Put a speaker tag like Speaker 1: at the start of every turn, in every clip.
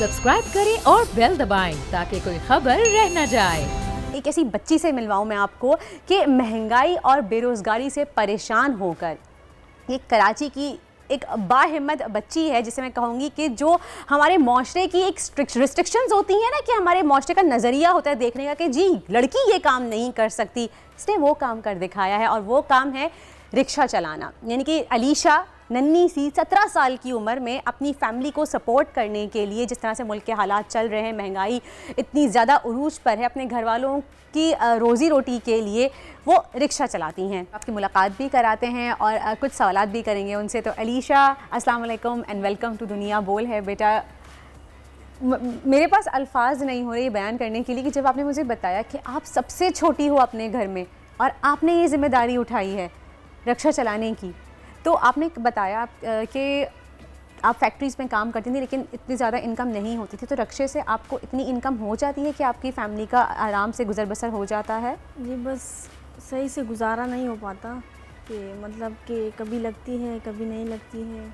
Speaker 1: Subscribe करें और bell दबाएं ताकि कोई खबर रह न जाए।
Speaker 2: एक ऐसी बच्ची से मिलवाऊं मैं आपको कि महंगाई और बेरोज़गारी से परेशान होकर ये कराची की एक बाहिम्मत बच्ची है, जिसे मैं कहूँगी कि जो हमारे माशरे की एक रिस्ट्रिक्शंस होती हैं ना, कि हमारे माशरे का नज़रिया होता है देखने का कि जी लड़की ये काम नहीं कर सकती, इसने वो काम कर दिखाया है। और वो काम है रिक्शा चलाना। यानी कि अलीशा नन्ही सी 17 साल की उम्र में अपनी फैमिली को सपोर्ट करने के लिए, जिस तरह से मुल्क के हालात चल रहे हैं, महंगाई इतनी ज़्यादा उरूज पर है, अपने घर वालों की रोज़ी रोटी के लिए वो रिक्शा चलाती हैं। आपकी मुलाकात भी कराते हैं और कुछ सवालात भी करेंगे उनसे। तो अलीशा, अस्सलाम वालेकुम एंड वेलकम टू दुनिया बोल है। बेटा, मेरे पास अल्फाज नहीं हो रहे बयान करने के लिए कि जब आपने मुझे बताया कि आप सबसे छोटी हो अपने घर में और आपने ये जिम्मेदारी उठाई है रिक्शा चलाने की, तो आपने बताया कि आप फैक्ट्रीज़ में काम करती थी लेकिन इतनी ज़्यादा इनकम नहीं होती थी, तो रिक्शे से आपको इतनी इनकम हो जाती है कि आपकी फ़ैमिली का आराम से गुजर बसर हो जाता है?
Speaker 3: जी, बस सही से गुजारा नहीं हो पाता कि मतलब कि कभी लगती है कभी नहीं लगती है।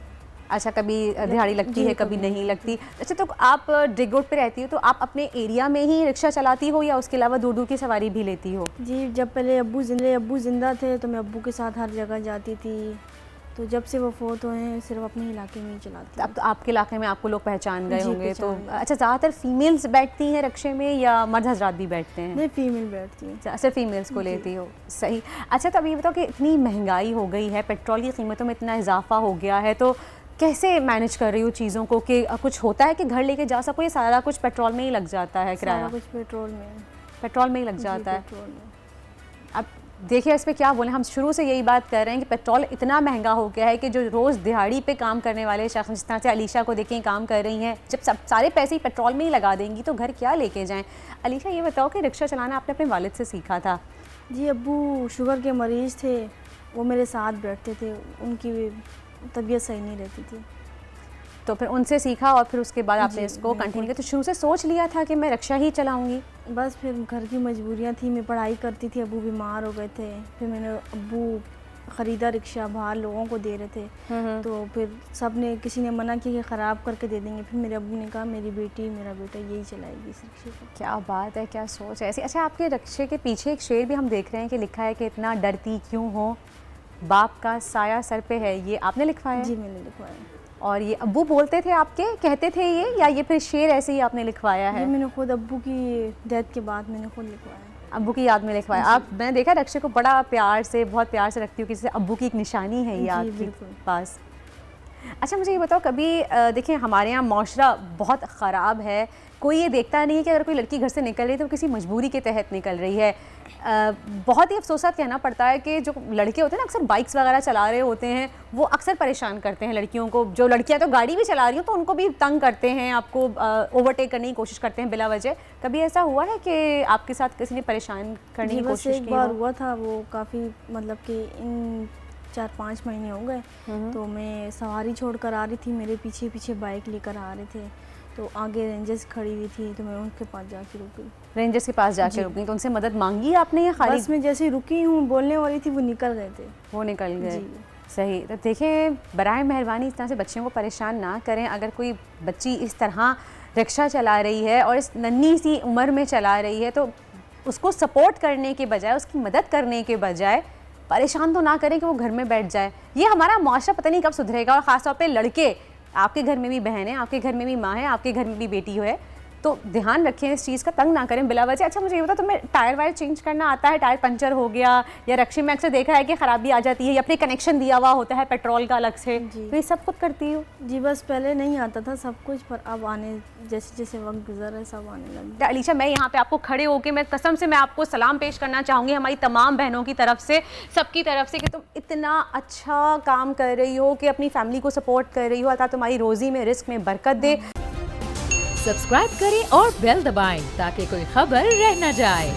Speaker 2: अच्छा, कभी दिहाड़ी लगती है कभी नहीं लगती। अच्छा, तो आप डिग रोड पे रहती हो, तो आप अपने एरिया में ही रिक्शा चलाती हो या उसके अलावा दूर दूर की सवारी भी लेती हो?
Speaker 3: जी, जब पहले अब्बू जिंदा थे तो मैं अब्बू के साथ हर जगह जाती थी, तो जब से वो फोत हुए हैं सिर्फ अपने इलाके में ही चलाती।
Speaker 2: अब तो आपके इलाके में आपको लोग पहचान गए होंगे। तो अच्छा, ज़्यादातर फीमेल्स बैठती हैं रिक्शे में या मर्द हजरात भी बैठते हैं?
Speaker 3: नहीं, फीमेल बैठती हैं।
Speaker 2: सिर्फ फीमेल्स को लेती हो, सही। अच्छा, तो अब ये बताओ कि इतनी महंगाई हो गई है, पेट्रोल की कीमतों में इतना इजाफा हो गया है, तो कैसे मैनेज कर रही हो चीज़ों को? कि कुछ होता है कि घर लेके जा सको, ये सारा कुछ पेट्रोल में ही लग जाता है? किराया
Speaker 3: कुछ पेट्रोल में
Speaker 2: ही लग जाता है। अब देखिए, इसमें क्या बोलें, हम शुरू से यही बात कर रहे हैं कि पेट्रोल इतना महंगा हो गया है कि जो रोज़ दिहाड़ी पे काम करने वाले शख्स, जिस तरह से अलीशा को देखें काम कर रही हैं, जब सब सारे पैसे ही पेट्रोल में ही लगा देंगी तो घर क्या लेके जाएं? अलीशा, ये बताओ कि रिक्शा चलाना आपने अपने वालिद से सीखा था?
Speaker 3: जी, अब्बू शुगर के मरीज़ थे, वो मेरे साथ बैठते थे, उनकी तबीयत सही नहीं रहती थी,
Speaker 2: तो फिर उनसे सीखा और फिर उसके बाद आपने इसको कंटिन्यू किया। तो शुरू से सोच लिया था कि मैं रिक्शा ही चलाऊंगी?
Speaker 3: बस फिर घर की मजबूरियां थी, मैं पढ़ाई करती थी, अब्बू बीमार हो गए थे, फिर मैंने अब्बू ख़रीदा रिक्शा, बाहर लोगों को दे रहे थे, तो फिर सब ने, किसी ने मना किया कि ख़राब करके दे देंगे, फिर मेरे अब्बू ने कहा मेरी बेटी मेरा बेटा यही चलाएगी इस रिक्शे को।
Speaker 2: क्या बात है, क्या सोच है ऐसी। अच्छा, आपके रिक्शे के पीछे एक शेर भी हम देख रहे हैं कि लिखा है कि इतना डरती क्यों हो, बाप का साया सर पे है, ये आपने लिखवाया?
Speaker 3: जी, मैंने लिखवाया।
Speaker 2: और ये अब्बू बोलते थे आपके, कहते थे ये, या ये फिर शेर ऐसे ही आपने लिखवाया है?
Speaker 3: मैंने खुद अब्बू की डेथ के बाद मैंने खुद लिखवाया,
Speaker 2: अब्बू की याद में लिखवाया। आप, मैंने देखा रिक्शे को बड़ा प्यार से, बहुत प्यार से रखती हूँ, किसी से अब्बू की एक निशानी है ये आपके पास। अच्छा, मुझे ये बताओ, कभी देखिए हमारे यहाँ माशरा बहुत ख़राब है, कोई ये देखता नहीं है कि अगर कोई लड़की घर से निकल रही है तो किसी मजबूरी के तहत निकल रही है। बहुत ही अफसोसात कहना पड़ता है कि जो लड़के होते हैं ना, अक्सर बाइक्स वगैरह चला रहे होते हैं, वो अक्सर परेशान करते हैं लड़कियों को। जो लड़कियां तो गाड़ी भी चला रही हो तो उनको भी तंग करते हैं, आपको ओवरटेक करने की कोशिश करते हैं बिला वजह। कभी ऐसा हुआ है कि आपके साथ किसी ने परेशान करने की कोशिश की?
Speaker 3: एक बार हुआ था, वो काफ़ी मतलब कि इन 4-5 महीने हो गए, तो मैं सवारी छोड़कर आ रही थी, मेरे पीछे पीछे बाइक लेकर आ रहे थे, तो आगे रेंजर्स खड़ी हुई थी, तो मैं उनके पास जाके रुकी।
Speaker 2: रेंजर्स के पास जाके रुकी, तो उनसे मदद मांगी आपने या खाली?
Speaker 3: बस मैं जैसे रुकी हूँ, बोलने वाली थी, वो निकल गए थे।
Speaker 2: वो निकल गए, सही। तो देखें, बराए मेहरबानी इस तरह से बच्चियों को परेशान ना करें। अगर कोई बच्ची इस तरह रिक्शा चला रही है और इस नन्ही सी उम्र में चला रही है, तो उसको सपोर्ट करने के बजाय, उसकी मदद करने के बजाय परेशान तो ना करें कि वो घर में बैठ जाए। ये हमारा माशरा पता नहीं कब सुधरेगा। और ख़ासतौर पे लड़के, आपके घर में भी बहन है, आपके घर में भी माँ है, आपके घर में भी बेटी है, तो ध्यान रखें इस चीज़ का, तंग ना करें बिला वजह। अच्छा, मुझे ये बताओ, तुम्हें टायर वायर चेंज करना आता है? टायर पंचर हो गया या रिक्शे में अक्सर देखा है कि ख़राबी आ जाती है, या फिर कनेक्शन दिया हुआ होता है पेट्रोल का अलग से, तो ये सब खुद करती हो?
Speaker 3: जी, बस पहले नहीं आता था सब कुछ, पर अब आने, जैसे जैसे वक्त गुजर है सब आने लगा।
Speaker 2: अलीशा, मैं यहाँ पे आपको खड़े होके, मैं कसम से मैं आपको सलाम पेश करना चाहूँगी हमारी तमाम बहनों की तरफ से, सबकी तरफ से, कि तुम इतना अच्छा काम कर रही हो, कि अपनी फैमिली को सपोर्ट कर रही हो। अल्लाह तुम्हारी रोज़ी में, रिस्क में बरकत दे।
Speaker 1: सब्सक्राइब करें और बेल दबाएं ताकि कोई खबर रह न जाए।